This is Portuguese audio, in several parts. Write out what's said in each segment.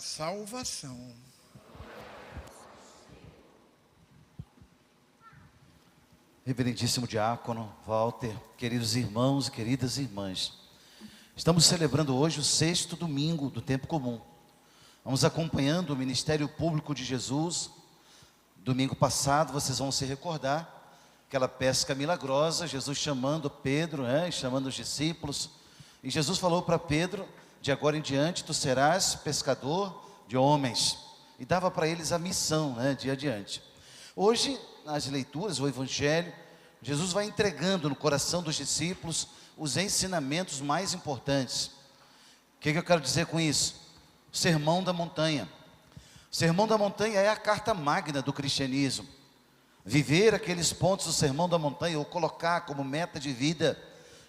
salvação. Reverendíssimo diácono Walter, queridos irmãos e queridas irmãs, estamos celebrando hoje o 6º domingo do tempo comum. Vamos acompanhando o ministério público de Jesus. Domingo passado, vocês vão se recordar, aquela pesca milagrosa, Jesus chamando Pedro, chamando os discípulos, e Jesus falou para Pedro: de agora em diante tu serás pescador de homens, e dava para eles a missão, de adiante. Hoje, nas leituras, o Evangelho, Jesus vai entregando no coração dos discípulos os ensinamentos mais importantes. O que eu quero dizer com isso? O Sermão da Montanha. O Sermão da Montanha é a carta magna do cristianismo. Viver aqueles pontos do Sermão da Montanha, ou colocar como meta de vida,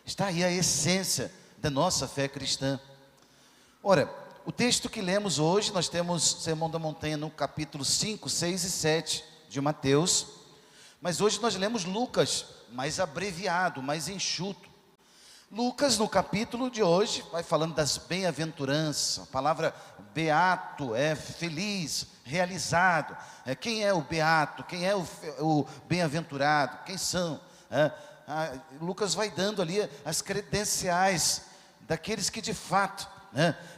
está aí a essência da nossa fé cristã. Ora, o texto que lemos hoje, nós temos Sermão da Montanha no capítulo 5, 6 e 7 de Mateus, mas hoje nós lemos Lucas, mais abreviado, mais enxuto. Lucas, no capítulo de hoje, vai falando das bem-aventuranças. A palavra beato é feliz, realizado. Quem é o beato? Quem é o bem-aventurado? Quem são? Lucas vai dando ali as credenciais daqueles que de fato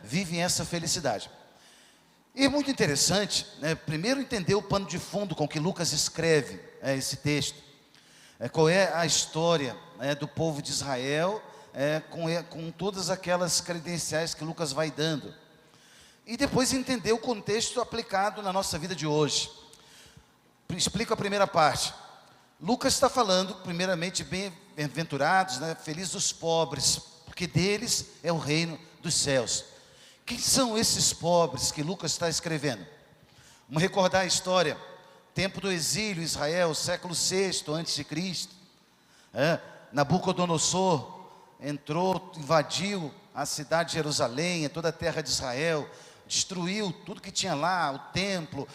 vivem essa felicidade. E é muito interessante, primeiro entender o pano de fundo com que Lucas escreve esse texto. Qual é a história do povo de Israel, com todas aquelas credenciais que Lucas vai dando. E depois entender o contexto aplicado na nossa vida de hoje. Explico a primeira parte. Lucas está falando, primeiramente, bem-aventurados, felizes os pobres, porque deles é o reino dos céus. Quem são esses pobres que Lucas está escrevendo? Vamos recordar a história. Tempo do exílio, Israel, século VI a.C. Nabucodonosor entrou, invadiu a cidade de Jerusalém, toda a terra de Israel, destruiu tudo que tinha lá, o templo,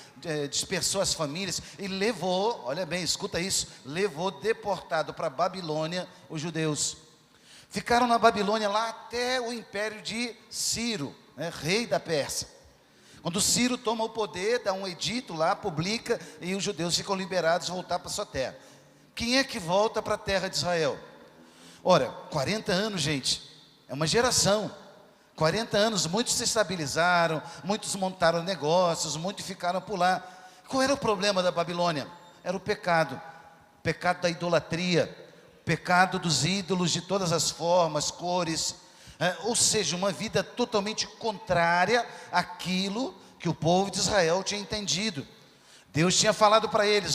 dispersou as famílias e levou, olha bem, escuta isso, levou deportado para a Babilônia os judeus. Ficaram na Babilônia lá até o império de Ciro, rei da Pérsia. Quando Ciro toma o poder, dá um edito lá, publica, e os judeus ficam liberados de voltar para sua terra. Quem é que volta para a terra de Israel? Ora, 40 anos, gente, é uma geração. 40 anos, muitos se estabilizaram, muitos montaram negócios, muitos ficaram por lá. Qual era o problema da Babilônia? Era o pecado da idolatria, pecado dos ídolos de todas as formas, cores, ou seja, uma vida totalmente contrária àquilo que o povo de Israel tinha entendido. Deus tinha falado para eles: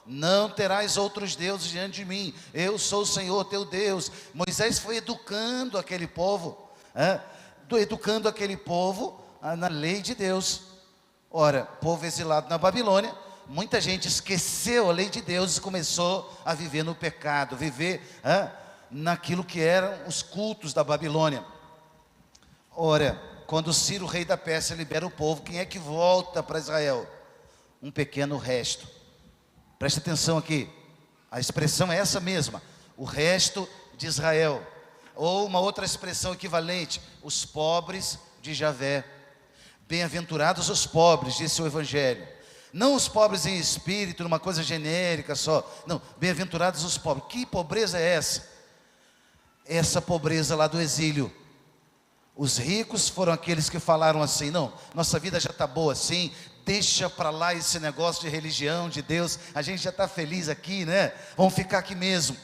não terás outros deuses diante de mim, eu sou o Senhor teu Deus. Moisés foi educando aquele povo, na lei de Deus. Ora, povo exilado na Babilônia, muita gente esqueceu a lei de Deus e começou a viver no pecado, naquilo que eram os cultos da Babilônia. Ora, quando Ciro, rei da Pérsia, libera o povo, quem é que volta para Israel? Um pequeno resto. Preste atenção aqui, a expressão é essa mesma, o resto de Israel. Ou uma outra expressão equivalente, os pobres de Javé. Bem-aventurados os pobres, disse o Evangelho. Não os pobres em espírito, numa coisa genérica só. Não, bem-aventurados os pobres. Que pobreza é essa? Essa pobreza lá do exílio. Os ricos foram aqueles que falaram assim: não, nossa vida já está boa assim, deixa para lá esse negócio de religião, de Deus, a gente já está feliz aqui, vamos ficar aqui mesmo.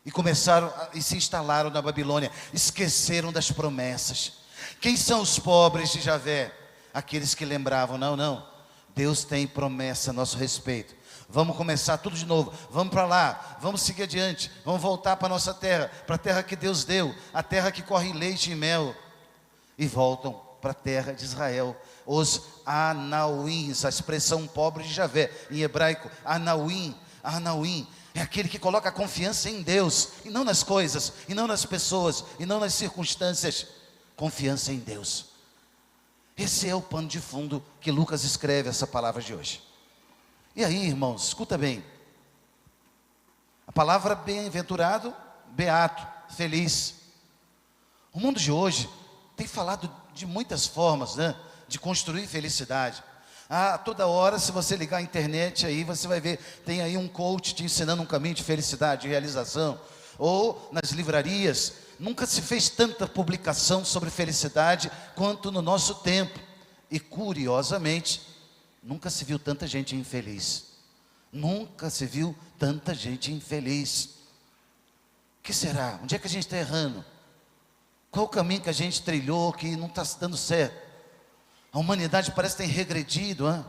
E começaram e se instalaram na Babilônia, esqueceram das promessas. Quem são os pobres de Javé? Aqueles que lembravam: não, Deus tem promessa a nosso respeito. Vamos começar tudo de novo, vamos para lá, vamos seguir adiante, vamos voltar para a nossa terra, para a terra que Deus deu, a terra que corre leite e mel. E voltam para a terra de Israel, os Anauíns, a expressão pobre de Javé, em hebraico, Anauim, é aquele que coloca a confiança em Deus, e não nas coisas, e não nas pessoas, e não nas circunstâncias, confiança em Deus. Esse é o pano de fundo que Lucas escreve essa palavra de hoje. E aí, irmãos, escuta bem. A palavra bem-aventurado, beato, feliz. O mundo de hoje tem falado de muitas formas, de construir felicidade. Toda hora, se você ligar a internet aí, você vai ver, tem aí um coach te ensinando um caminho de felicidade, de realização. Ou nas livrarias, nunca se fez tanta publicação sobre felicidade quanto no nosso tempo. E curiosamente, nunca se viu tanta gente infeliz. Nunca se viu tanta gente infeliz. O que será? Onde é que a gente está errando? Qual o caminho que a gente trilhou que não está dando certo? A humanidade parece ter regredido, hein?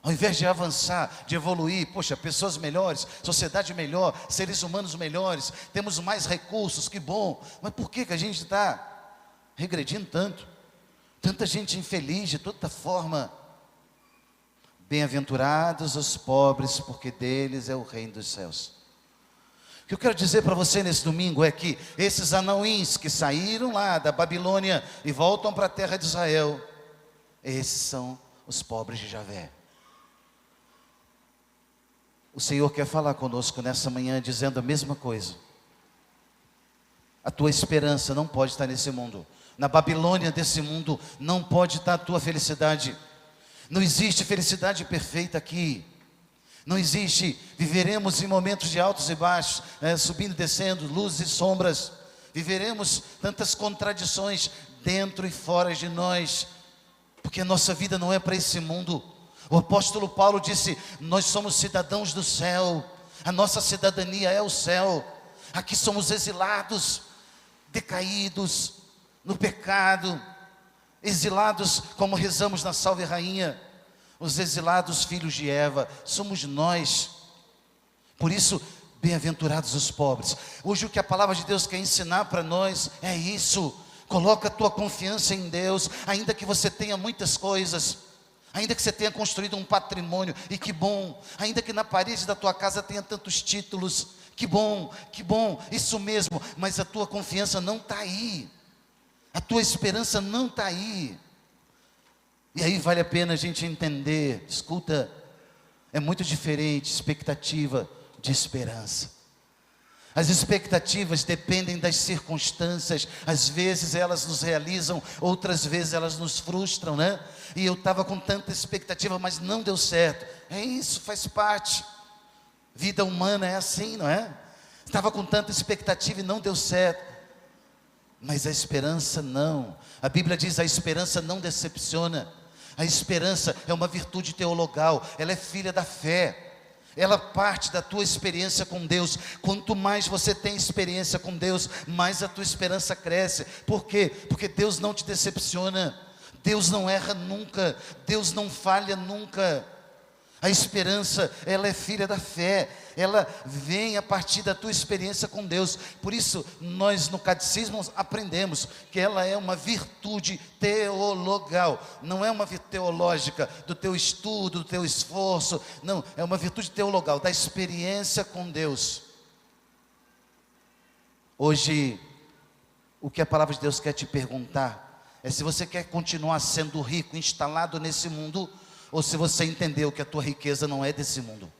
Ao invés de avançar, de evoluir, poxa, pessoas melhores, sociedade melhor, seres humanos melhores, temos mais recursos, que bom. Mas por que a gente está regredindo tanto? Tanta gente infeliz de toda forma. Bem-aventurados os pobres, porque deles é o reino dos céus. O que eu quero dizer para você nesse domingo é que esses anões que saíram lá da Babilônia e voltam para a terra de Israel, esses são os pobres de Javé. O Senhor quer falar conosco nessa manhã dizendo a mesma coisa. A tua esperança não pode estar nesse mundo. Na Babilônia desse mundo não pode estar a tua felicidade. Não existe felicidade perfeita aqui. Não existe. Viveremos em momentos de altos e baixos, subindo e descendo, luzes e sombras. Viveremos tantas contradições dentro e fora de nós, porque a nossa vida não é para esse mundo. O apóstolo Paulo disse: nós somos cidadãos do céu, a nossa cidadania é o céu. Aqui somos exilados, decaídos no pecado, exilados como rezamos na Salve Rainha, os exilados filhos de Eva, somos nós. Por isso, bem-aventurados os pobres. Hoje o que a palavra de Deus quer ensinar para nós é isso. Coloca a tua confiança em Deus, ainda que você tenha muitas coisas, ainda que você tenha construído um patrimônio, e que bom, ainda que na parede da tua casa tenha tantos títulos, que bom, isso mesmo, mas a tua confiança não está aí, a tua esperança não está aí. E aí vale a pena a gente entender, escuta, é muito diferente expectativa de esperança. As expectativas dependem das circunstâncias, às vezes elas nos realizam, outras vezes elas nos frustram, né? E eu estava com tanta expectativa, mas não deu certo. É isso, faz parte. Vida humana é assim, não é? Estava com tanta expectativa e não deu certo. Mas a esperança não. A Bíblia diz: a esperança não decepciona. A esperança é uma virtude teologal, ela é filha da fé. Ela parte da tua experiência com Deus. Quanto mais você tem experiência com Deus, mais a tua esperança cresce. Por quê? Porque Deus não te decepciona. Deus não erra nunca. Deus não falha nunca. A esperança, ela é filha da fé. Ela vem a partir da tua experiência com Deus. Por isso, nós no catecismo aprendemos que ela é uma virtude teologal. Não é uma virtude teológica do teu estudo, do teu esforço. Não, é uma virtude teologal, da experiência com Deus. Hoje, o que a palavra de Deus quer te perguntar é se você quer continuar sendo rico, instalado nesse mundo, ou se você entendeu que a tua riqueza não é desse mundo.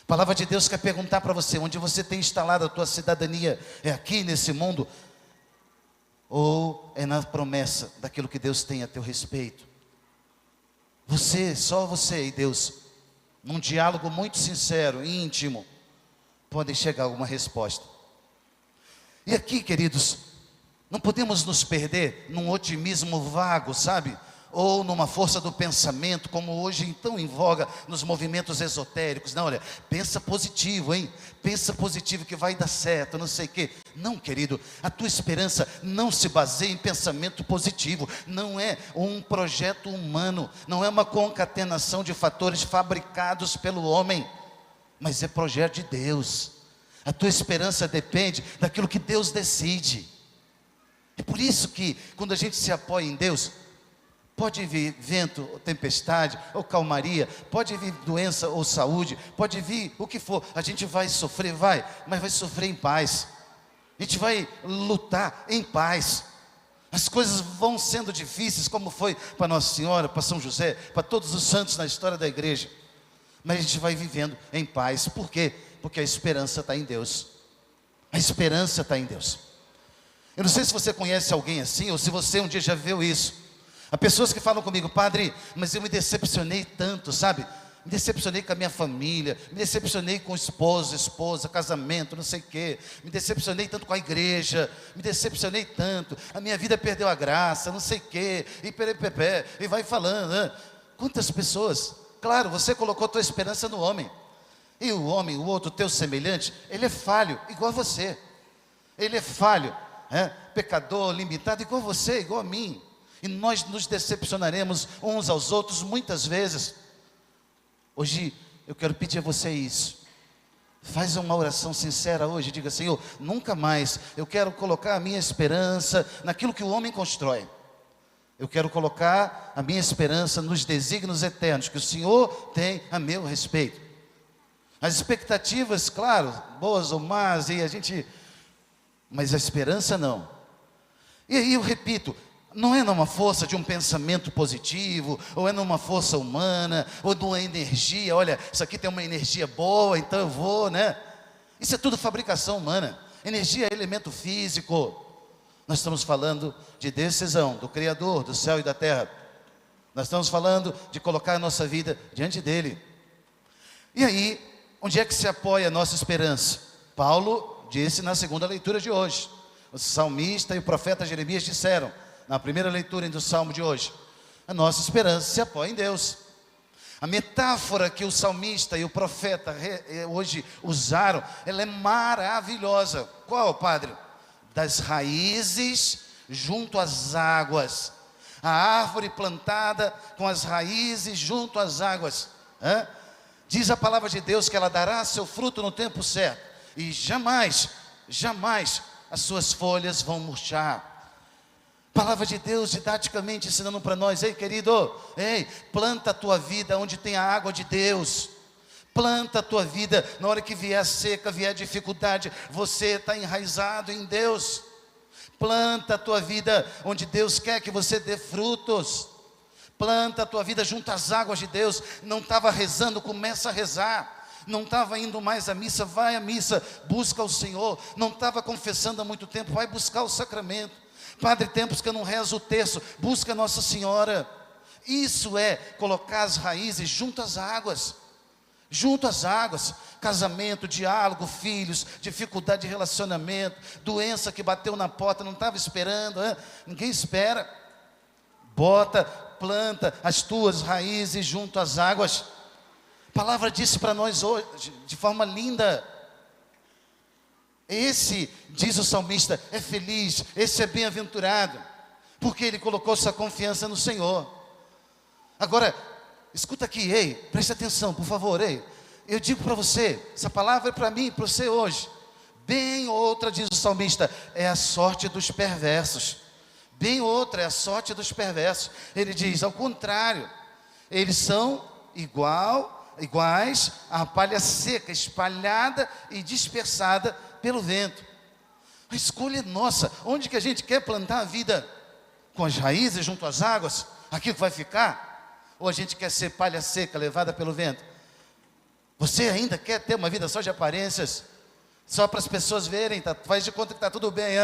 A palavra de Deus quer perguntar para você: onde você tem instalado a tua cidadania? É aqui nesse mundo? Ou é na promessa daquilo que Deus tem a teu respeito? Você, só você e Deus, num diálogo muito sincero e íntimo, podem chegar a alguma resposta. E aqui, queridos, não podemos nos perder num otimismo vago, sabe? Ou numa força do pensamento, como hoje então em voga nos movimentos esotéricos. Não, olha, pensa positivo, hein? Pensa positivo que vai dar certo, não sei o quê. Não, querido, a tua esperança não se baseia em pensamento positivo. Não é um projeto humano, não é uma concatenação de fatores fabricados pelo homem, mas é projeto de Deus. A tua esperança depende daquilo que Deus decide. É por isso que quando a gente se apoia em Deus, pode vir vento, ou tempestade, ou calmaria, pode vir doença ou saúde, pode vir o que for, a gente vai sofrer, mas vai sofrer em paz. A gente vai lutar em paz. As coisas vão sendo difíceis, como foi para Nossa Senhora, para São José, para todos os santos na história da igreja. Mas a gente vai vivendo em paz. Por quê? Porque a esperança está em Deus. A esperança está em Deus. Eu não sei se você conhece alguém assim, ou se você um dia já viu isso. Há pessoas que falam comigo: padre, mas eu me decepcionei tanto, sabe? Me decepcionei com a minha família, me decepcionei com o esposa, casamento, não sei o quê. Me decepcionei tanto com a igreja, me decepcionei tanto. A minha vida perdeu a graça, não sei o quê. E perepepé, e vai falando, né? Quantas pessoas? Claro, você colocou a tua esperança no homem. E o homem, o outro, teu semelhante, ele é falho, igual a você. Ele é falho, pecador, limitado, igual a você, igual a mim. E nós nos decepcionaremos uns aos outros muitas vezes. Hoje eu quero pedir a você isso. Faz uma oração sincera hoje. Diga: Senhor, nunca mais eu quero colocar a minha esperança naquilo que o homem constrói. Eu quero colocar a minha esperança nos desígnios eternos que o Senhor tem a meu respeito. As expectativas, claro, boas ou más, mas a esperança não. E aí eu repito, não é numa força de um pensamento positivo, ou é numa força humana, ou de uma energia. Olha, isso aqui tem uma energia boa, então eu vou, né? Isso é tudo fabricação humana. Energia é elemento físico. Nós estamos falando de decisão do Criador do céu e da terra. Nós estamos falando de colocar a nossa vida diante dEle. E aí, onde é que se apoia a nossa esperança? Paulo disse na segunda leitura de hoje. O salmista e o profeta Jeremias disseram, na primeira leitura do salmo de hoje: a nossa esperança se apoia em Deus. A metáfora que o salmista e o profeta hoje usaram, ela é maravilhosa. Qual, padre? Das raízes junto às águas. A árvore plantada com as raízes junto às águas. Diz a palavra de Deus que ela dará seu fruto no tempo certo. E jamais, jamais as suas folhas vão murchar. Palavra de Deus didaticamente ensinando para nós: ei, querido, planta a tua vida onde tem a água de Deus. Planta a tua vida, na hora que vier a seca, vier a dificuldade, você está enraizado em Deus. Planta a tua vida onde Deus quer que você dê frutos. Planta a tua vida junto às águas de Deus. Não estava rezando, começa a rezar. Não estava indo mais à missa, vai à missa, busca o Senhor. Não estava confessando há muito tempo, vai buscar o sacramento. Padre, tempos que eu não rezo o terço, busca Nossa Senhora. Isso é colocar as raízes junto às águas. Junto às águas. Casamento, diálogo, filhos, dificuldade de relacionamento, doença que bateu na porta, não estava esperando, ninguém espera. Planta as tuas raízes junto às águas. A palavra disse para nós hoje, de forma linda: esse, diz o salmista, é feliz, esse é bem-aventurado, porque ele colocou sua confiança no Senhor. Agora, escuta aqui, preste atenção, por favor, eu digo para você, essa palavra é para mim, para você hoje. Bem outra, diz o salmista, é a sorte dos perversos. Bem outra é a sorte dos perversos. Ele diz, ao contrário, eles são iguais à palha seca, espalhada e dispersada pelo vento. A escolha é nossa. Onde que a gente quer plantar a vida? Com as raízes junto às águas? Aquilo que vai ficar? Ou a gente quer ser palha seca, levada pelo vento? Você ainda quer ter uma vida só de aparências? Só para as pessoas verem, faz de conta que está tudo bem,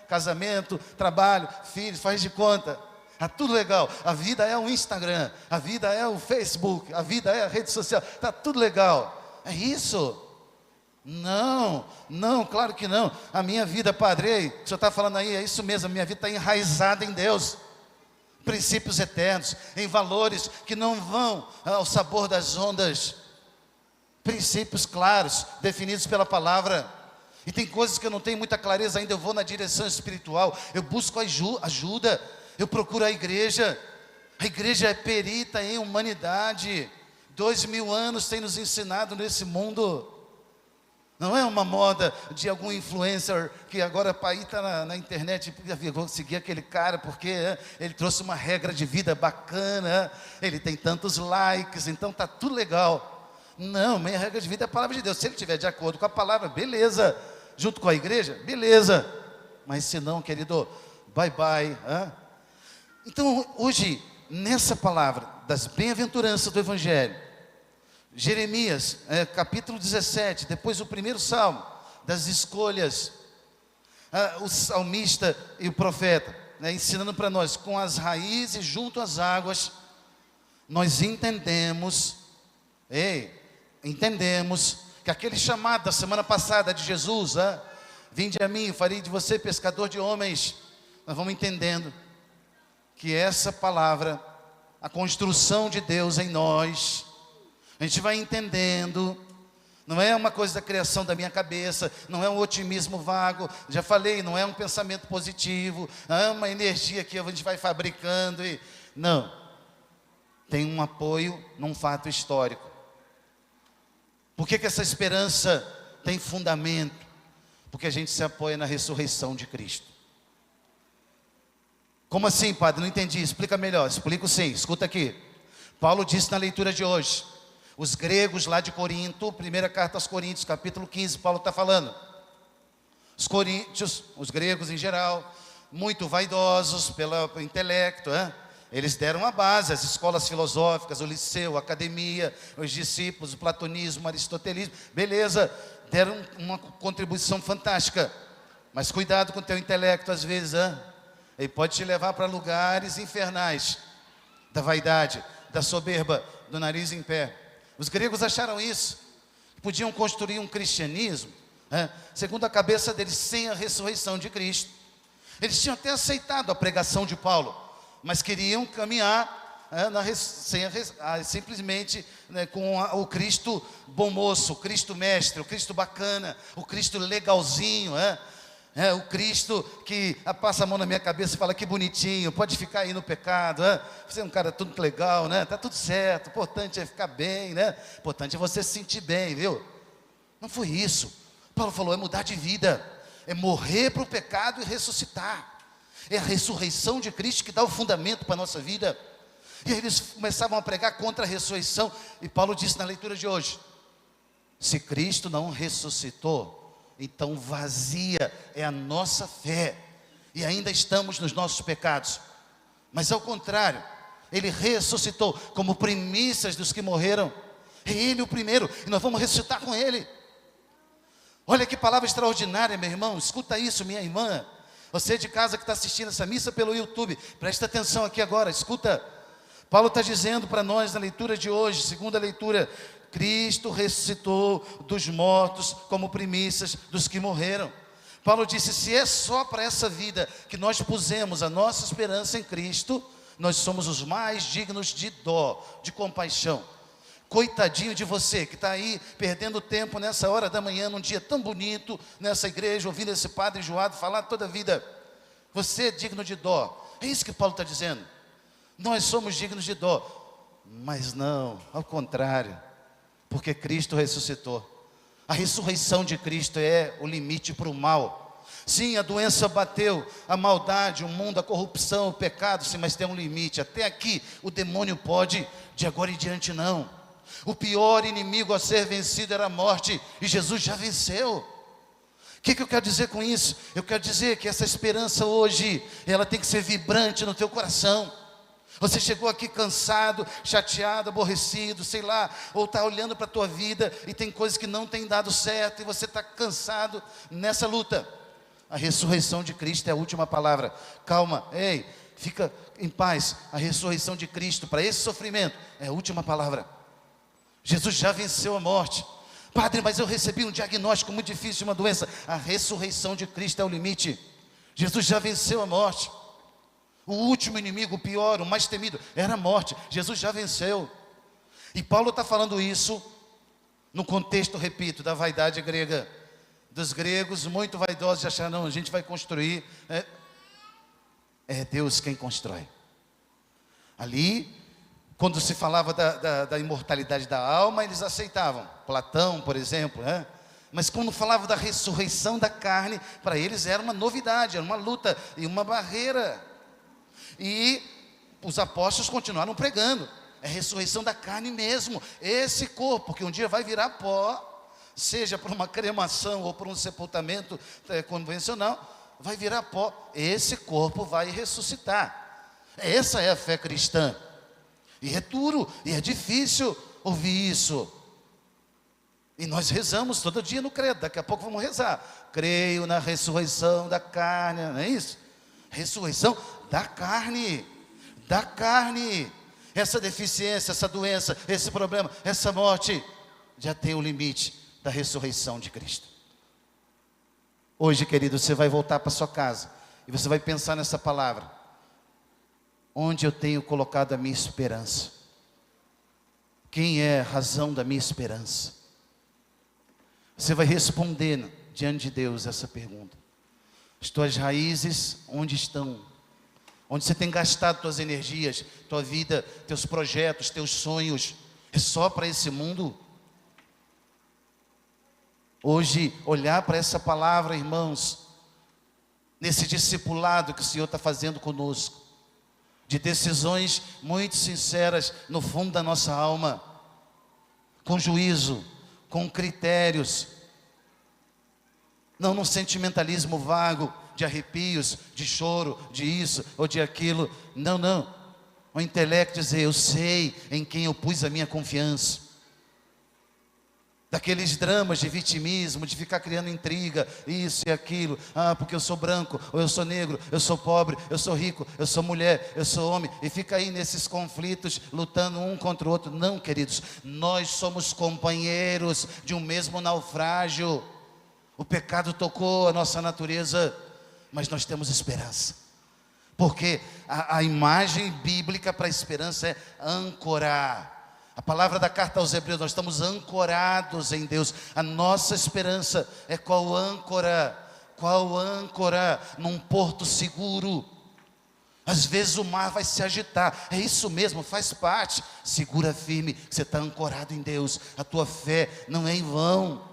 casamento, trabalho, filhos, faz de conta. Está tudo legal. A vida é o Instagram, a vida é o Facebook, a vida é a rede social. Está tudo legal. É isso? Não, claro que não. A minha vida, padre, o senhor está falando aí, é isso mesmo, a minha vida está enraizada em Deus. Princípios eternos, em valores que não vão ao sabor das ondas. Princípios claros, definidos pela palavra. E tem coisas que eu não tenho muita clareza ainda, eu vou na direção espiritual, eu busco ajuda, eu procuro a igreja. A igreja é perita em humanidade. 2000 anos tem nos ensinado nesse mundo. Não é uma moda de algum influencer que agora está na internet, vou seguir aquele cara porque ele trouxe uma regra de vida bacana, ele tem tantos likes, então está tudo legal. Não, minha regra de vida é a palavra de Deus. Se ele estiver de acordo com a palavra, beleza. Junto com a igreja, beleza. Mas se não, querido, bye bye. Então, hoje, nessa palavra das bem-aventuranças do Evangelho, Jeremias, capítulo 17, depois o primeiro salmo, das escolhas, o salmista e o profeta, ensinando para nós, com as raízes junto às águas, nós entendemos que aquele chamado da semana passada de Jesus, vinde a mim, farei de você pescador de homens, nós vamos entendendo que essa palavra, a construção de Deus em nós, a gente vai entendendo, não é uma coisa da criação da minha cabeça, não é um otimismo vago, já falei, não é um pensamento positivo, não é uma energia que a gente vai fabricando, não, tem um apoio num fato histórico. Por que essa esperança tem fundamento? Porque a gente se apoia na ressurreição de Cristo. Como assim, padre? Não entendi, explica melhor. Explico sim, escuta aqui. Paulo disse na leitura de hoje, os gregos lá de Corinto, primeira carta aos Coríntios, capítulo 15, Paulo está falando. Os coríntios, os gregos em geral, muito vaidosos pelo intelecto, eles deram a base, as escolas filosóficas, o liceu, a academia, os discípulos, o platonismo, o aristotelismo, beleza, deram uma contribuição fantástica, mas cuidado com o teu intelecto às vezes, ele pode te levar para lugares infernais, da vaidade, da soberba, do nariz em pé. Os gregos acharam isso, podiam construir um cristianismo, segundo a cabeça deles, sem a ressurreição de Cristo. Eles tinham até aceitado a pregação de Paulo, mas queriam caminhar simplesmente com o Cristo bom moço, o Cristo mestre, o Cristo bacana, o Cristo legalzinho, o Cristo que passa a mão na minha cabeça e fala que bonitinho, pode ficar aí no pecado, você é um cara tudo legal, tá tudo certo, o importante é ficar bem, o importante é você se sentir bem, viu? Não foi isso. Paulo falou, é mudar de vida, é morrer para o pecado e ressuscitar. É a ressurreição de Cristo que dá o fundamento para a nossa vida. E aí eles começavam a pregar contra a ressurreição, e Paulo disse na leitura de hoje, se Cristo não ressuscitou, então vazia é a nossa fé, e ainda estamos nos nossos pecados. Mas ao contrário, Ele ressuscitou como primícias dos que morreram, é Ele o primeiro, e nós vamos ressuscitar com Ele. Olha que palavra extraordinária, meu irmão, escuta isso, minha irmã. Você de casa que está assistindo essa missa pelo YouTube, presta atenção aqui agora, escuta. Paulo está dizendo para nós na leitura de hoje, segunda leitura, Cristo ressuscitou dos mortos como primícias dos que morreram. Paulo disse, se é só para essa vida que nós pusemos a nossa esperança em Cristo, nós somos os mais dignos de dó, de compaixão. Coitadinho de você que está aí perdendo tempo nessa hora da manhã, num dia tão bonito, nessa igreja, ouvindo esse padre enjoado falar toda a vida. Você é digno de dó. É isso que Paulo está dizendo. Nós somos dignos de dó. Mas não, ao contrário, porque Cristo ressuscitou. A ressurreição de Cristo é o limite para o mal. Sim, a doença bateu, a maldade, o mundo, a corrupção, o pecado, sim, mas tem um limite. Até aqui o demônio pode, de agora em diante não. O pior inimigo a ser vencido era a morte, e Jesus já venceu. O que eu quero dizer com isso? Eu quero dizer que essa esperança hoje, ela tem que ser vibrante no teu coração. Você chegou aqui cansado, chateado, aborrecido, sei lá, ou está olhando para a tua vida e tem coisas que não tem dado certo e você está cansado nessa luta. A ressurreição de Cristo é a última palavra. Calma, fica em paz. A ressurreição de Cristo para esse sofrimento é a última palavra. Jesus já venceu a morte. Padre, mas eu recebi um diagnóstico muito difícil de uma doença. A ressurreição de Cristo é o limite. Jesus já venceu a morte. O último inimigo, o pior, o mais temido, era a morte. Jesus já venceu. E Paulo está falando isso no contexto, repito, da vaidade grega. Dos gregos muito vaidosos de achar, não, a gente vai construir. É Deus quem constrói. Ali, quando se falava da imortalidade da alma, eles aceitavam. Platão, por exemplo, Mas quando falava da ressurreição da carne, para eles era uma novidade, era uma luta e uma barreira. E os apóstolos continuaram pregando. É a ressurreição da carne mesmo. Esse corpo que um dia vai virar pó, seja por uma cremação ou por um sepultamento convencional, vai virar pó. Esse corpo vai ressuscitar. Essa é a fé cristã. E é duro, e é difícil ouvir isso. E nós rezamos todo dia no credo, daqui a pouco vamos rezar. Creio na ressurreição da carne, não é isso? Ressurreição da carne, da carne. Essa deficiência, essa doença, esse problema, essa morte, já tem o limite da ressurreição de Cristo. Hoje, querido, você vai voltar para sua casa e você vai pensar nessa palavra. Onde eu tenho colocado a minha esperança? Quem é a razão da minha esperança? Você vai responder diante de Deus essa pergunta. As tuas raízes, onde estão? Onde você tem gastado tuas energias, tua vida, teus projetos, teus sonhos? É só para esse mundo? Hoje, olhar para essa palavra, irmãos, nesse discipulado que o Senhor está fazendo conosco, de decisões muito sinceras no fundo da nossa alma, com juízo, com critérios, não num sentimentalismo vago, de arrepios, de choro, de isso ou de aquilo. Não, não. O intelecto dizer, eu sei em quem eu pus a minha confiança. Daqueles dramas de vitimismo, de ficar criando intriga, isso e aquilo. Ah, porque eu sou branco, ou eu sou negro, eu sou pobre, eu sou rico, eu sou mulher, eu sou homem. E fica aí nesses conflitos, lutando um contra o outro. Não, queridos, nós somos companheiros de um mesmo naufrágio. O pecado tocou a nossa natureza, mas nós temos esperança. Porque a imagem bíblica para a esperança é ancorar. A palavra da carta aos Hebreus, nós estamos ancorados em Deus. A nossa esperança é qual âncora? Qual âncora? Num porto seguro. Às vezes o mar vai se agitar, é isso mesmo, faz parte. Segura firme, você está ancorado em Deus. A tua fé não é em vão.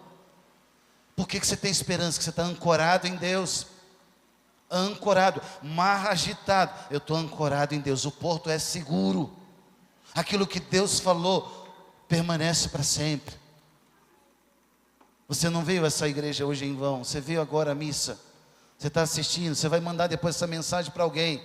Por que você tem esperança? Que você está ancorado em Deus. Ancorado, mar agitado, eu estou ancorado em Deus. O porto é seguro. Aquilo que Deus falou permanece para sempre. Você não veio a essa igreja hoje em vão. Você veio agora à missa. Você está assistindo. Você vai mandar depois essa mensagem para alguém.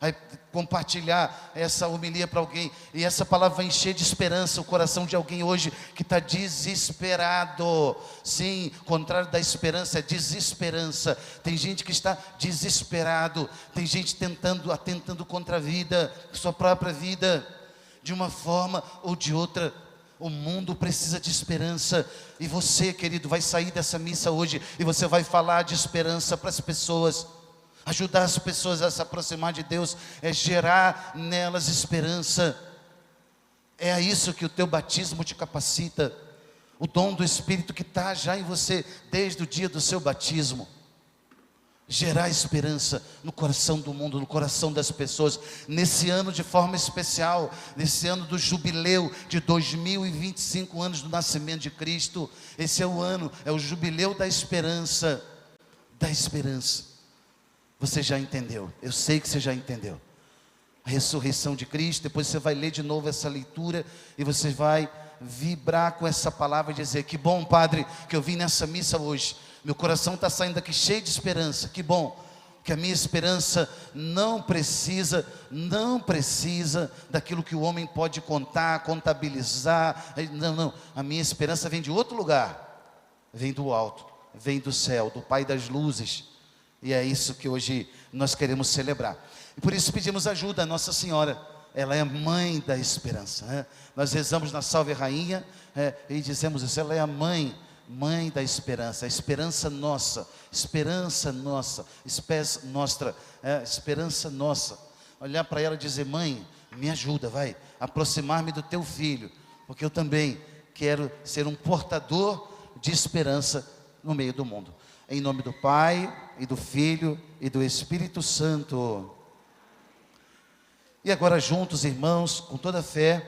Vai compartilhar essa homilia para alguém. E essa palavra vai encher de esperança o coração de alguém hoje que está desesperado. Sim, o contrário da esperança é desesperança. Tem gente que está desesperado. Tem gente atentando contra a vida, sua própria vida, de uma forma ou de outra. O mundo precisa de esperança. E você, querido, vai sair dessa missa hoje e você vai falar de esperança para as pessoas. Ajudar as pessoas a se aproximar de Deus é gerar nelas esperança. É a isso que o teu batismo te capacita. O dom do Espírito que está já em você desde o dia do seu batismo. Gerar esperança no coração do mundo, no coração das pessoas. Nesse ano de forma especial, nesse ano do jubileu de 2025 anos do nascimento de Cristo. Esse é o ano, é o jubileu da esperança. Da esperança. Você já entendeu, eu sei que você já entendeu. A ressurreição de Cristo, depois você vai ler de novo essa leitura e você vai vibrar com essa palavra e dizer, que bom, Padre, que eu vim nessa missa hoje. Meu coração está saindo daqui cheio de esperança, que bom, que a minha esperança não precisa daquilo que o homem pode contar, contabilizar. Não, a minha esperança vem de outro lugar, vem do alto, vem do céu, do Pai das luzes. E é isso que hoje nós queremos celebrar. E por isso pedimos ajuda a Nossa Senhora. Ela é a mãe da esperança, né? Nós rezamos na Salve Rainha e dizemos isso. Ela é a mãe da esperança. A esperança nossa. Esperança nossa. Esperança nossa. Olhar para ela e dizer, mãe, me ajuda, vai. Aproximar-me do teu filho. Porque eu também quero ser um portador de esperança no meio do mundo. Em nome do Pai, e do Filho, e do Espírito Santo. E agora juntos, irmãos, com toda a fé,